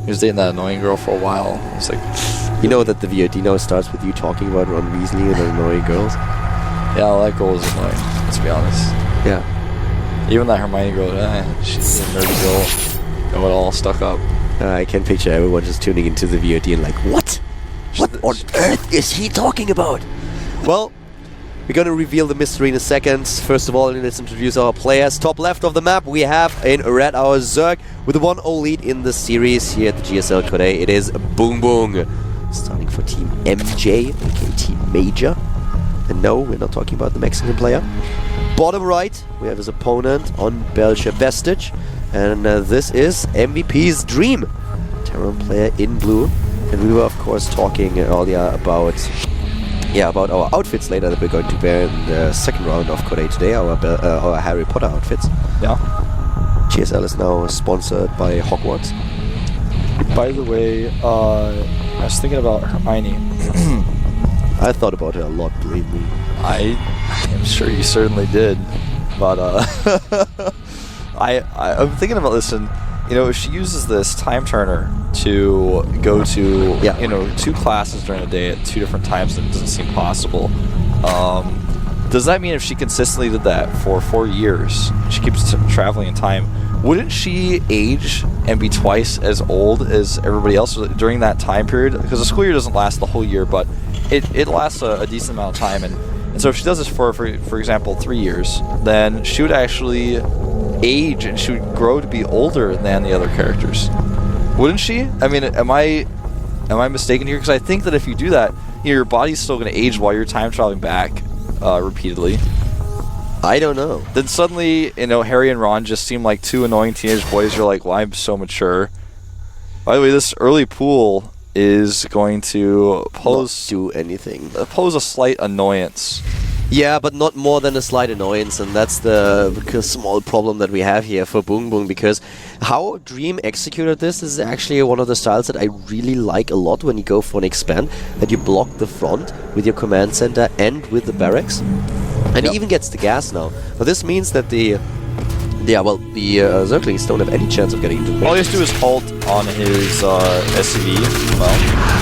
He was dating that annoying girl for a while. It's like, you know that the VOD now starts with you talking about Ron Weasley and annoying girls. yeah, that girl was annoying. Let's be honest. Yeah. Even that Hermione girl, she's a nerdy girl. Got it all stuck up. I can picture everyone just tuning into the VOD and like, what? What on earth is he talking about? Well, we're going to reveal the mystery in a second. First of all, let's introduce our players. Top left of the map, we have in red our Zerg with the 1-0 lead in the series here at the GSL today. It is BBoongBBoong. Starting for Team MJ, aka Team Major. And no, we're not talking about the Mexican player. Bottom right, we have his opponent on Belcher Vestige. And this is MVP's Dream. Terran player in blue. And we were, of course, talking earlier about our outfits later that we're going to wear in the second round of Code today, our Harry Potter outfits. Yeah. GSL is now sponsored by Hogwarts. By the way, I was thinking about Hermione. I thought about her a lot, believe me. I am sure you certainly did, but I'm thinking about this, and if she uses this time turner to go to two classes during the day at 2 different times, then it doesn't seem possible. Does that mean if she consistently did that for 4 years, she keeps traveling in time, wouldn't she age and be twice as old as everybody else during that time period? Because the school year doesn't last the whole year, but it lasts a decent amount of time, and so if she does this for example 3 years, then she would actually age and she would grow to be older than the other characters, wouldn't she? I mean, am I mistaken here? Because I think that if you do that, your body's still going to age while you're time traveling back repeatedly. I don't know. Then suddenly, Harry and Ron just seem like 2 annoying teenage boys. You're like, well, I'm so mature. By the way, this early pool is going to pose a slight annoyance. Yeah, but not more than a slight annoyance, and that's the small problem that we have here for BBoongBBoong, because how Dream executed this is actually one of the styles that I really like a lot when you go for an expand, that you block the front with your command center and with the barracks. And he even gets the gas now. But this means that the Zerglings don't have any chance of getting into the All he has to do is halt on his SCV.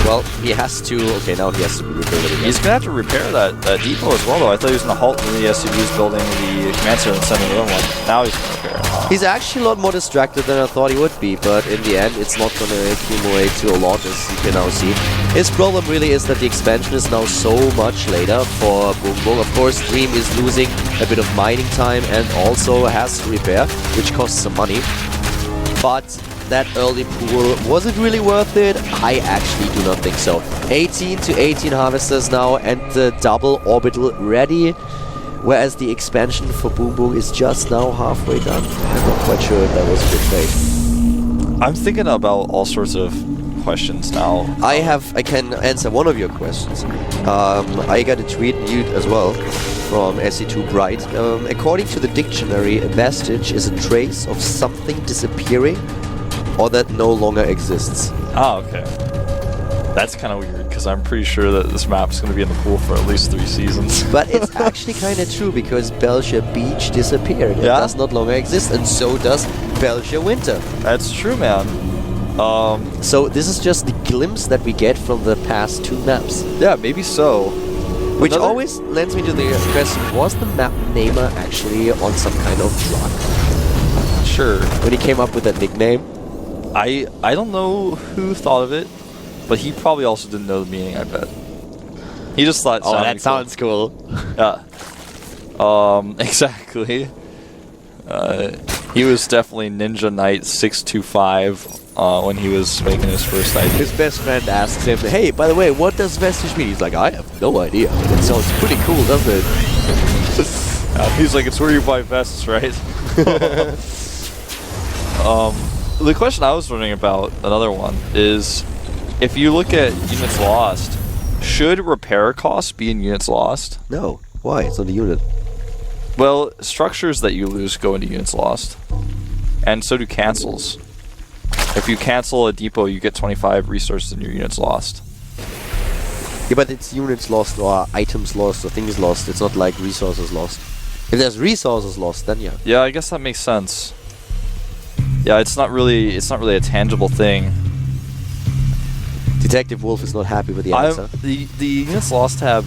Well, he has to... Okay, now he has to rebuild it again. He's going to have to repair that depot as well, though. I thought he was going to halt when the SCV is building the command center and sending the other one. Now he's going to repair it. He's actually a lot more distracted than I thought he would be, but in the end, it's not going to accumulate to a lot, as you can now see. His problem really is that the expansion is now so much later for BBoongBBoong. Of course, Dream is losing a bit of mining time and also has to repair, which costs some money. But that early pool, was it really worth it? I actually do not think so. 18 to 18 harvesters now and the double orbital ready, whereas the expansion for BBoongBBoong is just now halfway done. I'm not quite sure if that was a good trade. I'm thinking about all sorts of questions now. I can answer one of your questions. I got a tweet you as well from SE2 Bright. According to the dictionary, a vestige is a trace of something disappearing or that no longer exists. Oh, okay. That's kind of weird, because I'm pretty sure that this map's going to be in the pool for at least 3 seasons. But it's actually kind of true, because Belcher Beach disappeared. It does not longer exist, and so does Belcher Winter. That's true, man. So this is just the glimpse that we get from the past 2 maps. Yeah, maybe so. Which always lends me to the question, was the map namer actually on some kind of drug? Sure. When he came up with that nickname? I don't know who thought of it, but he probably also didn't know the meaning, I bet. He just thought, oh, that sounds cool. Yeah. Exactly. He was definitely Ninja Knight 625 when he was making his first idea. His best friend asks him, hey, by the way, what does vestige mean? He's like, I have no idea. It sounds pretty cool, doesn't it? He's like, it's where you buy vests, right? The question I was wondering about, another one, is if you look at units lost, should repair costs be in units lost? No. Why? It's not a unit. Well, structures that you lose go into units lost. And so do cancels. If you cancel a depot, you get 25 resources in your units lost. Yeah, but it's units lost or items lost or things lost. It's not like resources lost. If there's resources lost, then yeah. Yeah, I guess that makes sense. Yeah, it's not really a tangible thing. Detective Wolf is not happy with the answer. The units lost tab,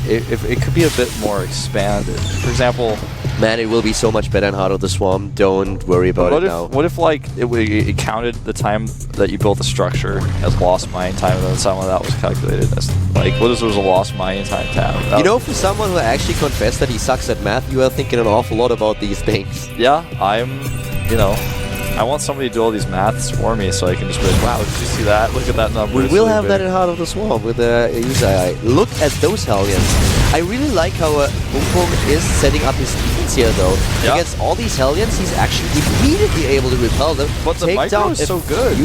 it could be a bit more expanded. For example, man, it will be so much better in Heart of the Swarm. Don't worry about it now. What if like it counted the time that you built the structure as lost mining time, and then some of that was calculated as like what if there was a lost mining time tab? You know, for someone who actually confessed that he sucks at math, you are thinking an awful lot about these things. Yeah, I want somebody to do all these maths for me so I can just be like, wow, did you see that? Look at that number. We will have that in Heart of the Swarm with the user AI. Look at those Hellions. I really like how BBoongBBoong is setting up his defense here, though. Yeah. Against all these Hellions, he's actually immediately able to repel them. But the micro is so good.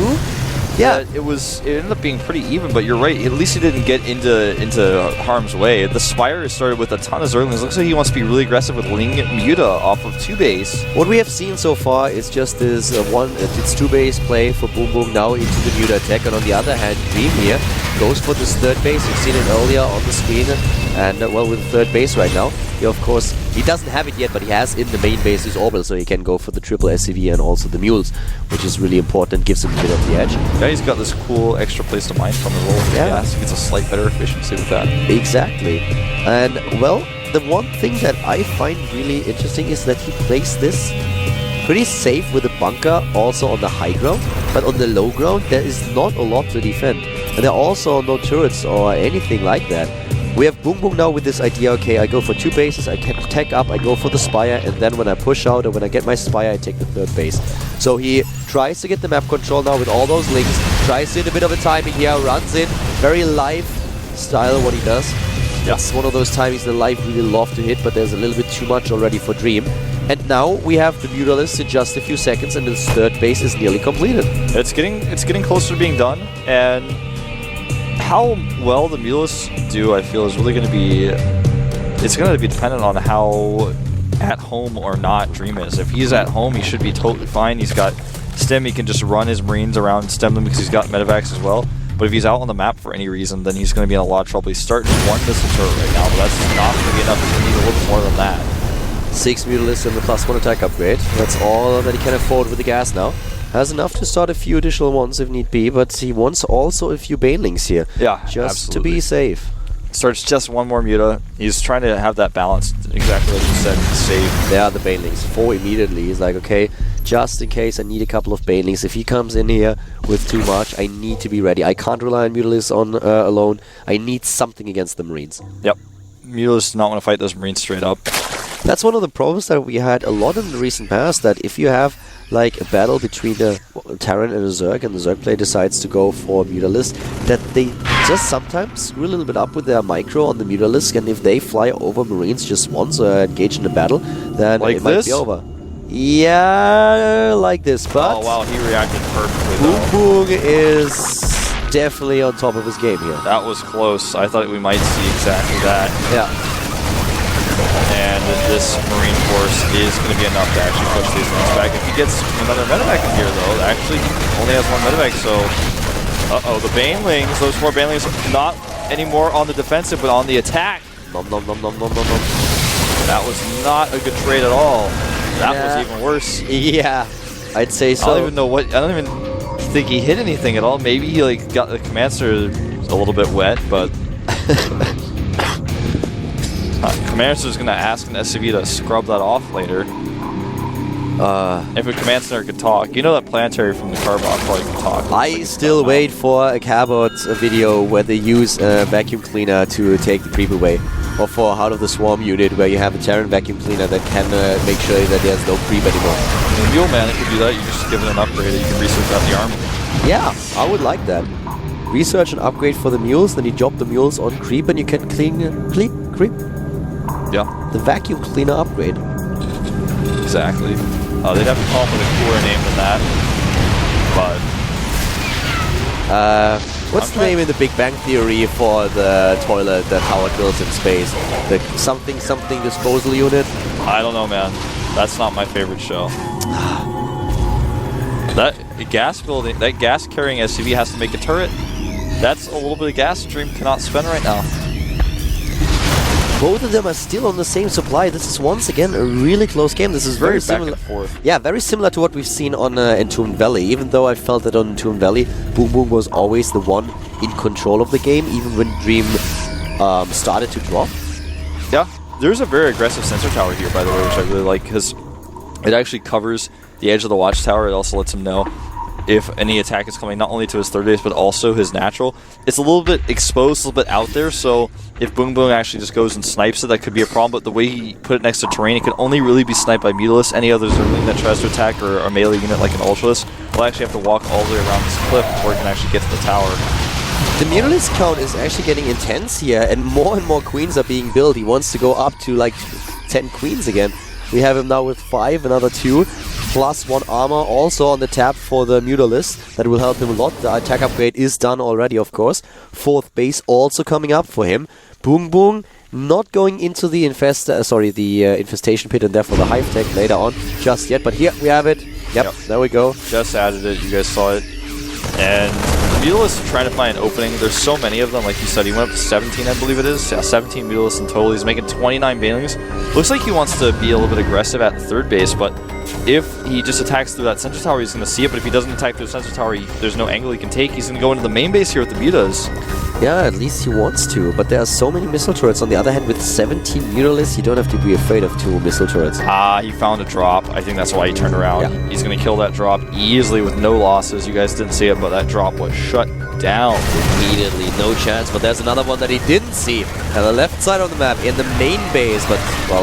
Yeah, it ended up being pretty even, but you're right. At least he didn't get into harm's way. The Spire started with a ton of Zerglings. Looks like he wants to be really aggressive with Ling Muta off of 2-base. What we have seen so far is just this it's 2-base play for BBoongBBoong now into the Muta attack, and on the other hand, Dream here goes for this 3rd base. You've seen it earlier on the screen, and well, with the 3rd base right now, of course, he doesn't have it yet, but he has in the main base his orbital, so he can go for the triple SCV and also the mules, which is really important, gives him a bit of the edge. Yeah, he's got this cool extra place to mine from the roll. Yeah, so he gets a slight better efficiency with that. Exactly. And, well, the one thing that I find really interesting is that he plays this pretty safe with a bunker also on the high ground, but on the low ground there is not a lot to defend. And there are also no turrets or anything like that. We have BBoongBBoong now with this idea, okay, I go for 2 bases, I can attack up, I go for the Spire, and then when I push out or when I get my Spire, I take the 3rd base. So he tries to get the map control now with all those links, tries in a bit of a timing here, runs in, very live style what he does. Yeah. It's one of those timings that live really love to hit, but there's a little bit too much already for Dream. And now we have the Mutalisk in just a few seconds, and his 3rd base is nearly completed. It's getting closer to being done, and how well the Mutalisks do, I feel, is really going to be... It's going to be dependent on how at home or not Dream is. If he's at home, he should be totally fine. He's got Stem, he can just run his Marines around and stem them because he's got Medivacs as well. But if he's out on the map for any reason, then he's going to be in a lot of trouble. He's starting 1 missile turret right now, but that's not going to be enough. He's going to need a little bit more than that. 6 Mutalisks and the +1 attack upgrade. That's all that he can afford with the gas now. Has enough to start a few additional ones if need be, but he wants also a few Banelings here. Yeah, just to be safe. Starts just 1 more Muta. He's trying to have that balance, exactly like you said, safe. There are the Banelings. 4 immediately. He's like, okay, just in case I need a couple of Banelings. If he comes in here with too much, I need to be ready. I can't rely on Mutalisks on alone. I need something against the Marines. Yep. Mutalisks do not want to fight those Marines straight up. That's one of the problems that we had a lot in the recent past, that if you have like a battle between the Terran and a Zerg, and the Zerg player decides to go for Mutalisk, that they just sometimes screw a little bit up with their micro on the Mutalisk, and if they fly over Marines just once or engage in a battle, then like it might be over. Yeah, like this, but... Oh wow, he reacted perfectly though. BBoongBBoong is definitely on top of his game here. That was close. I thought we might see exactly that. Yeah. And this Marine Force is going to be enough to actually push these things back. If he gets another Medivac in here, though, actually he only has 1 Medivac, so... Uh-oh, the Banelings, those 4 Banelings, not anymore on the defensive, but on the attack. Nom nom nom nom nom nom nom. That was not a good trade at all. That was even worse. Yeah, I'd say so. I don't even know what... I don't even think he hit anything at all. Maybe he like got the Commander a little bit wet, but... Commander is going to ask an SCV to scrub that off later. If a Command Center could talk. You know that Planetary from the Carbot probably can talk. I still wait for a Carbot video where they use a vacuum cleaner to take the creep away. Or for Heart of the Swarm unit where you have a Terran vacuum cleaner that can make sure that there's no creep anymore. The Mule Man could do that. You just give it an upgrade and you can research out the army. Yeah, I would like that. Research and upgrade for the mules, then you drop the mules on creep and you can clean creep. Yeah. The vacuum cleaner upgrade. Exactly. They'd have to call it with a cooler name than that. But... what's the name in the Big Bang Theory for the toilet that Howard builds in space? The something something disposal unit? I don't know, man. That's not my favorite show. That gas building, that gas carrying SCV has to make a turret. That's a little bit of gas Dream cannot spend right now. both of them are still on the same supply. This is once again a really close game. This is very similar. Back and forth. Yeah, very similar to what we've seen on Entombed Valley. Even though I felt that on Entombed Valley, BoongBoong was always the one in control of the game, even when Dream started to drop. Yeah, there's a very aggressive sensor tower here, by the way, which I really like, because it actually covers the edge of the watchtower. It also lets him know if any attack is coming not only to his third base, but also his natural. It's a little bit exposed, a little bit out there, so if BoongBoong actually just goes and snipes it, that could be a problem, but the way he put it next to terrain, it could only really be sniped by Mutalisk. Any other Zergling that tries to attack, or a melee unit like an Ultralisk, will actually have to walk all the way around this cliff before it can actually get to the tower. The Mutalisk count is actually getting intense here, and more queens are being built. He wants to go up to like 10 queens again. We have him now with 5, another 2, plus 1 armor also on the tap for the Mutalisk. That will help him a lot. The attack upgrade is done already, of course. 4th base also coming up for him. BoongBoong not going into the infestation pit and therefore the hive tech later on just yet. But here we have it. Yep. There we go. Just added it. You guys saw it. And Mutalisk trying to find an opening. There's so many of them, like you said. He went up to 17, I believe it is. Yeah, 17 Mutalisks in total. He's making 29 banelings. Looks like he wants to be a little bit aggressive at third base, but if he just attacks through that sensor tower, he's going to see it. But if he doesn't attack through the sensor tower, there's no angle he can take. He's going to go into the main base here with the Mutas. Yeah, at least he wants to, but there are so many missile turrets. On the other hand, with 17 Mutalisks, you don't have to be afraid of 2 missile turrets. He found a drop. I think that's why he turned around. Yeah. He's going to kill that drop easily with no losses. You guys didn't see it, but that drop was shut down. Immediately, no chance, but there's another one that he didn't see. On the left side of the map, in the main base, but, well,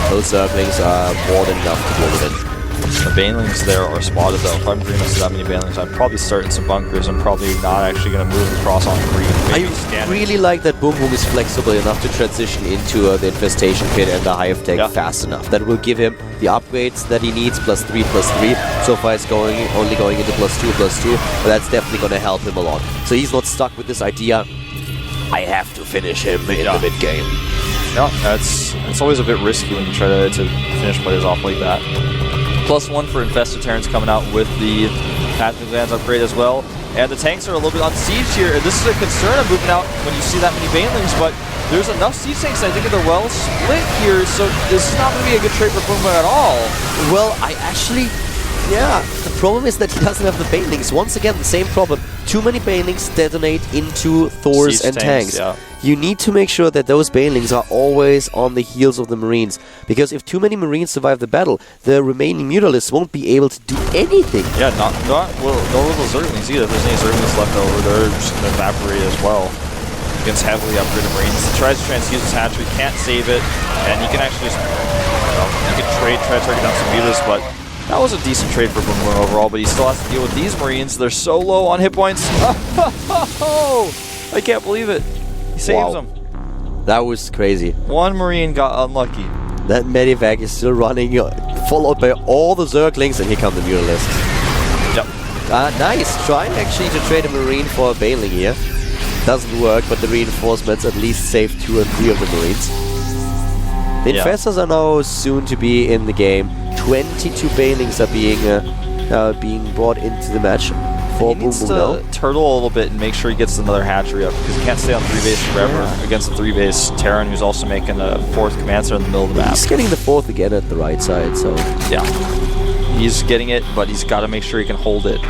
those Zerglings are more than enough to deal with it. The banelings there are spotted though. If I'm Dream has that many banelings, I'd probably start in some bunkers. I'm probably not actually going to move across on green. I really like that BoongBoong is flexible enough to transition into the infestation pit and the hive tech fast enough. That will give him the upgrades that he needs, +3/+3. So far it's only going into +2/+2, but that's definitely going to help him a lot. So he's not stuck with this idea, I have to finish him in the mid-game. Yeah, it's always a bit risky when you try to finish players off like that. +1 for Infested Terrans coming out with the Pathogen Glands upgrade as well. And the tanks are a little bit on siege here. This is a concern of moving out when you see that many banelings, but there's enough siege tanks. I think they're well split here, so this is not going to be a good trade for BoongBoong at all. Well, the problem is that he doesn't have the banelings. Once again, the same problem. Too many banelings detonate into Thors and tanks. Yeah. You need to make sure that those banelings are always on the heels of the Marines. Because if too many Marines survive the battle, the remaining Mutalisks won't be able to do anything. Yeah, nor will the Zerglings either. If there's any Zerglings left over, they're just going to evaporate as well. Against heavily upgraded Marines. He tries to transfuse his hatchery, can't save it, and he can actually just, you can try to target down some Mutalisks, but that was a decent trade for BoongBoong overall, but he still has to deal with these Marines. They're so low on hit points. I can't believe it. He saves them. That was crazy. 1 Marine got unlucky. That medivac is still running, followed by all the Zerglings, and here come the Mutalisks. Yep. Nice. Trying actually to trade a Marine for a Baneling here. Doesn't work, but the reinforcements at least save 2 or 3 of the Marines. The Infestors are now soon to be in the game. 22 Banelings are being brought into the match for BoongBoong. He needs to turtle a little bit and make sure he gets another hatchery up, because he can't stay on 3 base forever against the 3 base Terran, who's also making a 4th command center in the middle of the map. He's getting the 4th again at the right side, so... Yeah. He's getting it, but he's got to make sure he can hold it.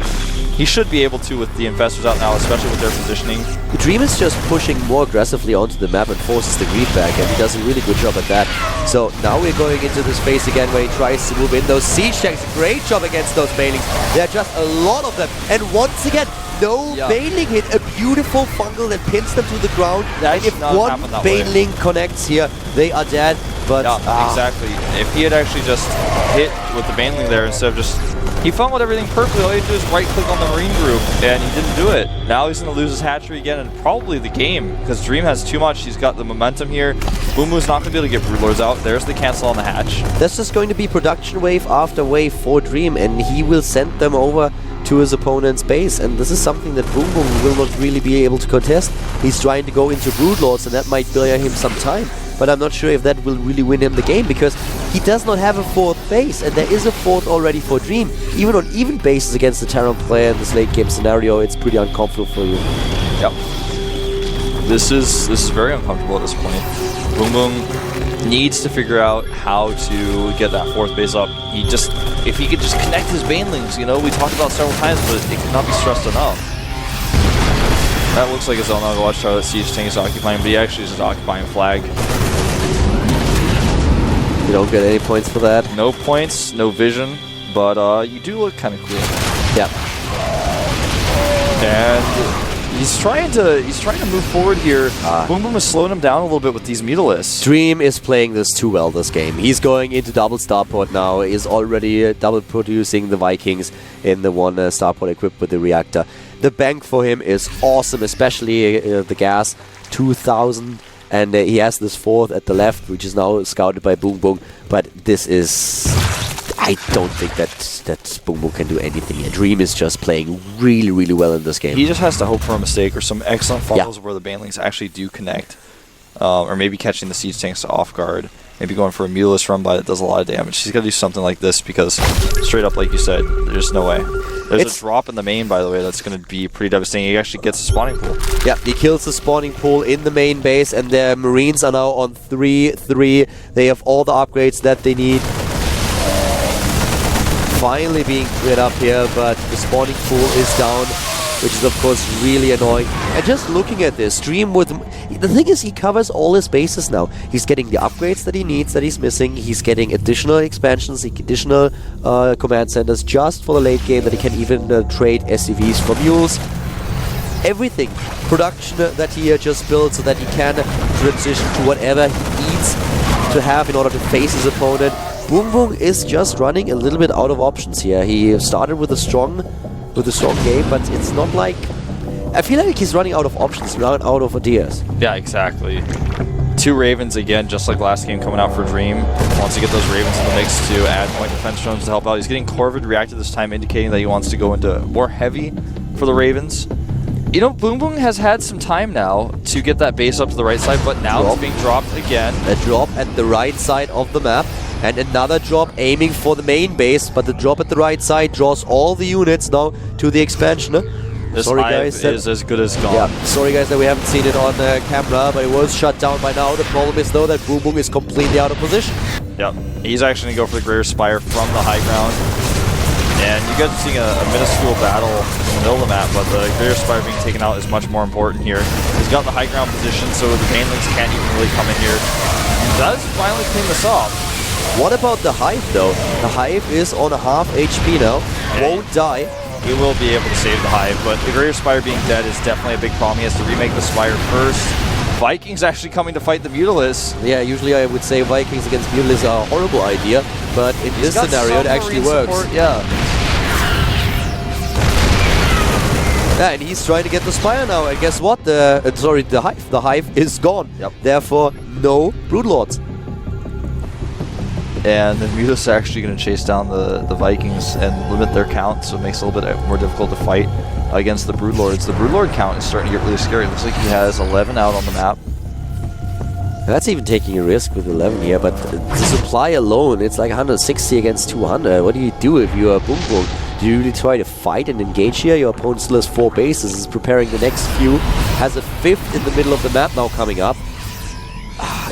He should be able to with the Infestors out now, especially with their positioning. The Dream is just pushing more aggressively onto the map and forces the creep back, and he does a really good job at that. So now we're going into the space again where he tries to move in. Those siege tanks, great job against those Banelings. There are just a lot of them. And once again, no Baneling hit. A beautiful fungal that pins them to the ground. And if one Baneling connects here, they are dead. But exactly. If he had actually just hit with the Baneling there instead of just... He fumbled everything perfectly. All he had to do is right-click on the Marine group, and he didn't do it. Now he's going to lose his hatchery again, and probably the game, because Dream has too much. He's got the momentum here. BoongBoong's not going to be able to get Broodlords out. There's the cancel on the hatch. That's just going to be production wave after wave for Dream, and he will send them over to his opponent's base, and this is something that BoongBoong will not really be able to contest. He's trying to go into Broodlords, and that might buy him some time. But I'm not sure if that will really win him the game, because he does not have a 4th base, and there is a 4th already for Dream. Even on even bases against the Terran player in this late game scenario, it's pretty uncomfortable for you. Yep. This is very uncomfortable at this point. BoongBoong needs to figure out how to get that 4th base up. If he could just connect his banelings, you know, we talked about several times, but it cannot be stressed enough. That looks like his own Watchtower that Siege Tank is occupying, but he actually is just occupying flag. You don't get any points for that. No points, no vision, but you do look kind of cool. Yeah. And he's trying to move forward here. BoongBoong is slowing him down a little bit with these Mutalisks. Dream is playing this too well this game. He's going into double starport now. He's already double producing the Vikings in the one starport equipped with the reactor. The bank for him is awesome, especially the gas 2000. And he has this 4th at the left, which is now scouted by BoongBoong. But this is... I don't think that BoongBoong can do anything here. Dream is just playing really, really well in this game. He just has to hope for a mistake or some excellent follows where the banelings actually do connect. Or maybe catching the Siege Tanks off guard. Maybe going for a Mutalisk run by that does a lot of damage. He's got to do something like this because, straight up, like you said, there's no way. There's a drop in the main, by the way, that's going to be pretty devastating. He actually gets a spawning pool. Yeah, he kills the spawning pool in the main base, and the Marines are now on 3-3. They have all the upgrades that they need. Finally being cleared up here, but the spawning pool is down, which is of course really annoying. And just looking at this, Dream with... The thing is, he covers all his bases now. He's getting the upgrades that he needs, that he's missing. He's getting additional expansions, additional command centers just for the late game, that he can even trade SCVs for mules. Everything. Production that he just built so that he can transition to whatever he needs to have in order to face his opponent. BoongBoong is just running a little bit out of options here. He started with a strong game, but it's not like... I feel like he's running out of options, running out of ideas. Yeah, exactly. 2 Ravens again, just like last game, coming out for Dream. Wants to get those Ravens in the mix to add point defense drones to help out. He's getting Corvid reacted this time, indicating that he wants to go into more heavy for the Ravens. You know, BoongBoong has had some time now to get that base up to the right side, but now it's being dropped again. A drop at the right side of the map, and another drop aiming for the main base, but the drop at the right side draws all the units now to the expansion. This hive is as good as gone. Yeah, sorry guys that we haven't seen it on camera, but it was shut down by now. The problem is though that BoongBoong is completely out of position. Yep, he's actually going to go for the Greater Spire from the high ground. And you guys are seeing a minuscule battle in the middle of the map, but the Greater Spire being taken out is much more important here. He's got the high ground position, so the banelings can't even really come in here. He does finally clean this off. What about the Hive though? The Hive is on a half HP now, won't die. He will be able to save the Hive, but the Greater Spire being dead is definitely a big problem. He has to remake the Spire first. Vikings actually coming to fight the Mutalisks. Yeah, usually I would say Vikings against Mutalisks are a horrible idea, but in this scenario it actually works. Support, yeah. Yeah, and he's trying to get the Spire now, and guess what? The Hive. The Hive is gone. Yep. Therefore, no Broodlords. And the Mutalisks are actually going to chase down the Vikings and limit their count, so it makes it a little bit more difficult to fight against the Broodlords. The Broodlord count is starting to get really scary. It looks like he has 11 out on the map. That's even taking a risk with 11 here, but the supply alone, it's like 160 against 200. What do you do if you are BoongBoong? Do you really try to fight and engage here? Your opponent still has 4 bases, is preparing the next few, has a 5th in the middle of the map now coming up.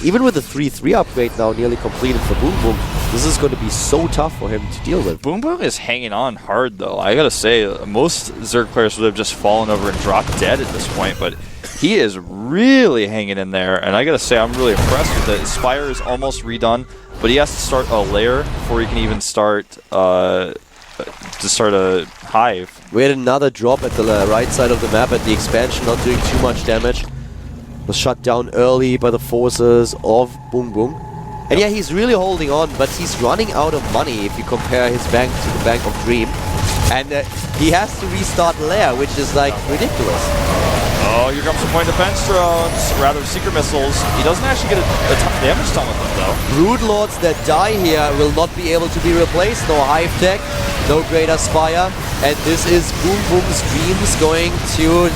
Even with the 3-3 upgrade now nearly completed for BoongBoong, this is going to be so tough for him to deal with. BoongBoong is hanging on hard, though. I gotta say, most Zerg players would have just fallen over and dropped dead at this point, but he is really hanging in there, and I gotta say, I'm really impressed with it. His Spire is almost redone, but he has to start a lair before he can even start a Hive. We had another drop at the right side of the map at the expansion, not doing too much damage. Was shut down early by the forces of BoongBoong. And yeah, he's really holding on, but he's running out of money if you compare his bank to the bank of Dream. And he has to restart Lair, which is like ridiculous. Oh, here comes the point defense drones, rather secret missiles. He doesn't actually get a ton of damage done with them though. Broodlords that die here will not be able to be replaced. No Hive Tech, no Greater Spire. And this is BoongBoong's Dreams going to,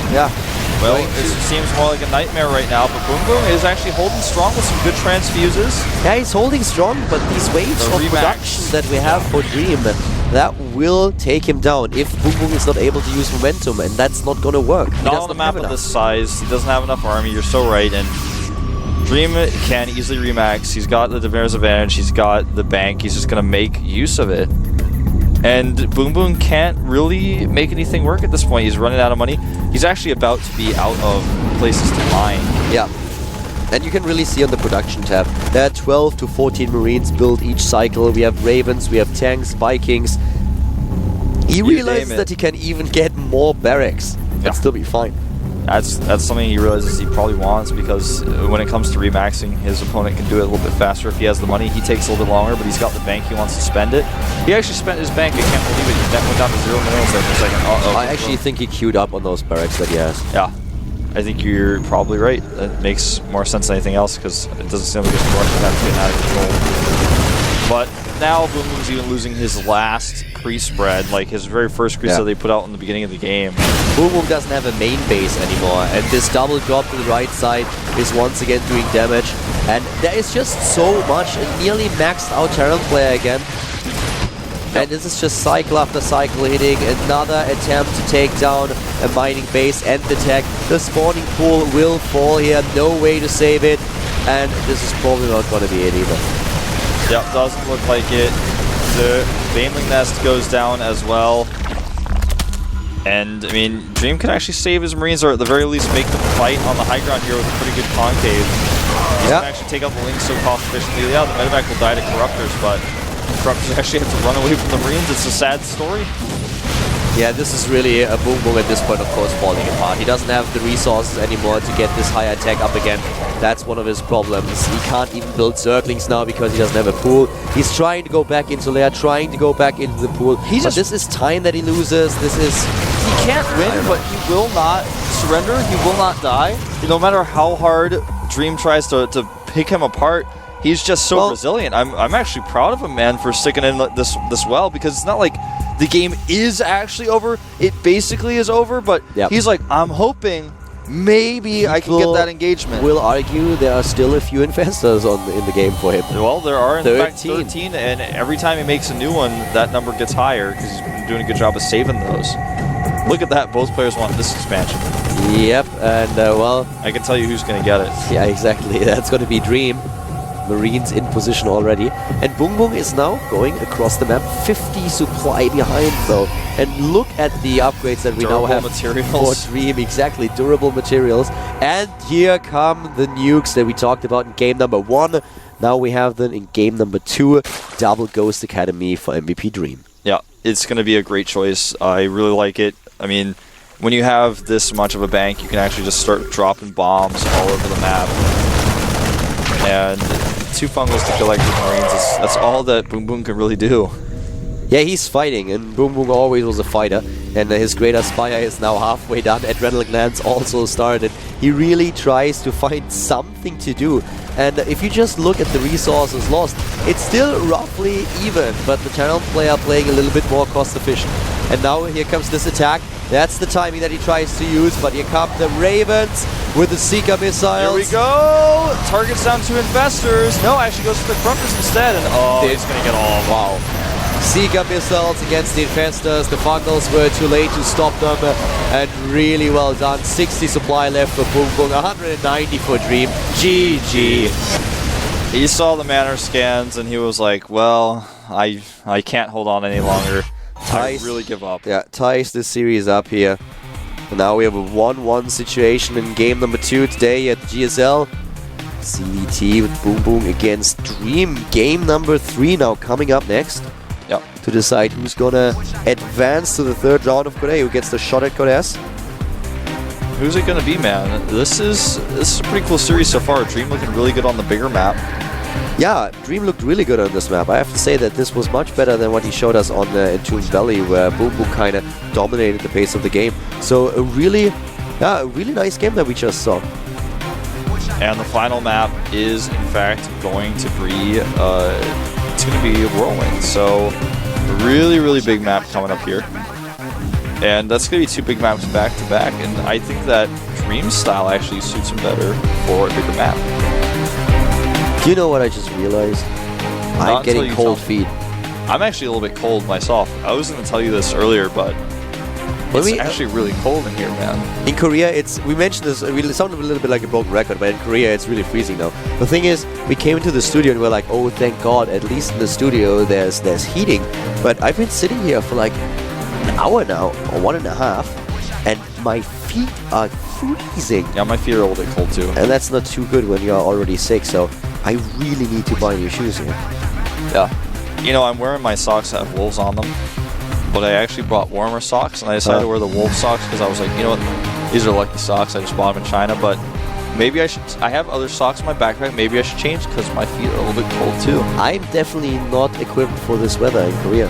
well, it seems more like a nightmare right now, but BoongBoong is actually holding strong with some good transfuses. Yeah, he's holding strong, but these waves of production that we have for Dream, that will take him down if BoongBoong is not able to use momentum, and that's not gonna work. Not on the map of this size. He doesn't have enough army. You're so right. And Dream can easily remax. He's got the Defender's Advantage. He's got the bank. He's just gonna make use of it. And BoongBoong can't really make anything work at this point. He's running out of money. He's actually about to be out of places to mine. Yeah. And you can really see on the production tab, there are 12 to 14 Marines built each cycle. We have Ravens, we have tanks, Vikings. He realizes that he can even get more barracks and still be fine. That's something he realizes he probably wants, because when it comes to remaxing, his opponent can do it a little bit faster. If he has the money, he takes a little bit longer, but he's got the bank, he wants to spend it. He actually spent his bank, I can't believe it. That went down to 0 minerals there for a second. Uh-oh. I actually think he queued up on those barracks that he has. Yeah, I think you're probably right. That makes more sense than anything else, because it doesn't seem like his production is getting out of control. But now BoongBoong's even losing his last crease spread, like his very first crease that they put out in the beginning of the game. BoongBoong doesn't have a main base anymore, and this double drop to the right side is once again doing damage. And there is just so much, a nearly maxed out Terran player again. And this is just cycle after cycle hitting. Another attempt to take down a mining base and the tech. The spawning pool will fall here, no way to save it. And this is probably not going to be it either. Yep, doesn't look like it. The Baneling Nest goes down as well. And, I mean, Dream can actually save his Marines, or at the very least make them fight on the high ground here with a pretty good concave. He's going to actually take out the Lynx so cost efficiently. Yeah, the Medevac will die to Corruptors, but Corruptors actually have to run away from the Marines. It's a sad story. Yeah, this is really a BoongBoong at this point, of course, falling apart. He doesn't have the resources anymore to get this high attack up again. That's one of his problems. He can't even build Zerglings now because he doesn't have a pool. He's trying to go back into lair, trying to go back into the pool. But this is time that he loses. This is... He can't win, but he will not surrender. He will not die. No matter how hard Dream tries to pick him apart, he's just so resilient. I'm actually proud of him, man, for sticking in this well, because it's not like the game is actually over. It basically is over, but he's like, I'm hoping maybe I can get that engagement. Will argue there are still a few investors in the game for him. Well, there are in fact 13, and every time he makes a new one, that number gets higher because he's been doing a good job of saving those. Look at that, both players want this expansion. Yep, and well... I can tell you who's going to get it. Yeah, exactly. That's going to be Dream. Marines in position already. And BoongBoong is now going across the map, 50 supply behind though. And look at the upgrades that we now have for Dream. Exactly, durable materials. And here come the nukes that we talked about in game number 1. Now we have them in game number 2. Double Ghost Academy for MVP Dream. Yeah, it's going to be a great choice. I really like it. I mean, when you have this much of a bank, you can actually just start dropping bombs all over the map. And 2 fungals to kill extra Marines, that's all that BoongBoong can really do. Yeah, he's fighting, and BoongBoong always was a fighter. And his Great Aspire is now halfway done. Adrenaline Glands also started. He really tries to find something to do. And if you just look at the resources lost, it's still roughly even, but the Terran player playing a little bit more cost efficient. And now here comes this attack. That's the timing that he tries to use, but here come the Ravens with the Seeker missiles. Here we go! Targets down to investors. No, actually goes for the Corruptors instead, and he's gonna get all. Wow. Seeker missiles against the Infestors. The Fungals were too late to stop them, and really well done. 60 supply left for BoongBoong, 190 for Dream. GG. He saw the manor scans, and he was like, well, I can't hold on any longer. I really give up. Yeah, ties this series up here. And now we have a 1-1 situation in game number 2 today at GSL. CDT with BoongBoong against Dream. Game number 3 now coming up next. Yep. To decide who's gonna advance to the 3rd round of Korea, who gets the shot at Goddess. Who's it gonna be, man? This is a pretty cool series so far. Dream looking really good on the bigger map. Yeah, Dream looked really good on this map. I have to say that this was much better than what he showed us on Entombed Valley, where BoongBoong kind of dominated the pace of the game. So a really nice game that we just saw. And the final map is, in fact, going to be it's going to be a Whirlwind. So a really, really big map coming up here. And that's going to be 2 big maps back to back. And I think that Dream's style actually suits him better for a bigger map. Do you know what I just realized? I'm getting cold feet. I'm actually a little bit cold myself. I was going to tell you this earlier, but it's actually really cold in here, man. In Korea, we mentioned this, it sounded a little bit like a broken record, but in Korea it's really freezing now. The thing is, we came into the studio and we're like, oh, thank God, at least in the studio there's heating. But I've been sitting here for like an hour now, or 1.5, and my feet are freezing. Yeah, my feet are a little bit cold too. And that's not too good when you're already sick, so I really need to buy new shoes here. Yeah. You know, I'm wearing my socks that have wolves on them, but I actually brought warmer socks, and I decided to wear the wolf socks because I was like, you know what, these are lucky socks. I just bought them in China, but maybe I should. I have other socks in my backpack. Maybe I should change because my feet are a little bit cold too. I'm definitely not equipped for this weather in Korea.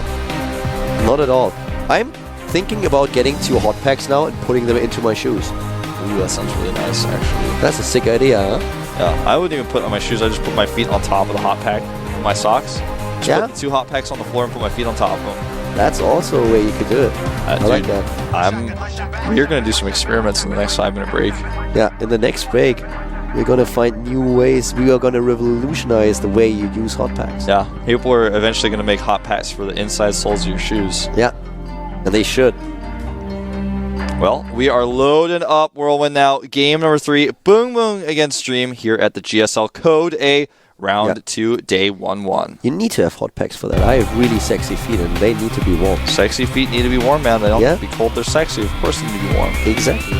Not at all. I'm thinking about getting 2 hot packs now and putting them into my shoes. Ooh, that sounds really nice, actually. That's a sick idea, huh? Yeah, I wouldn't even put on my shoes. I just put my feet on top of the hot pack with my socks. Just put the 2 hot packs on the floor and put my feet on top of them. That's also a way you could do it. I like that. We're going to do some experiments in the next 5-minute break. Yeah, in the next break, we're going to find new ways. We are going to revolutionize the way you use hot packs. Yeah, people are eventually going to make hot packs for the inside soles of your shoes. Yeah, and they should. Well, we are loading up Whirlwind now. Game number 3, BBoongBBoong against Dream here at the GSL Code A. Round 2, day 1-1. You need to have hot packs for that. I have really sexy feet and they need to be warm. Sexy feet need to be warm, man. They don't need to be cold. They're sexy. Of course they need to be warm. Exactly.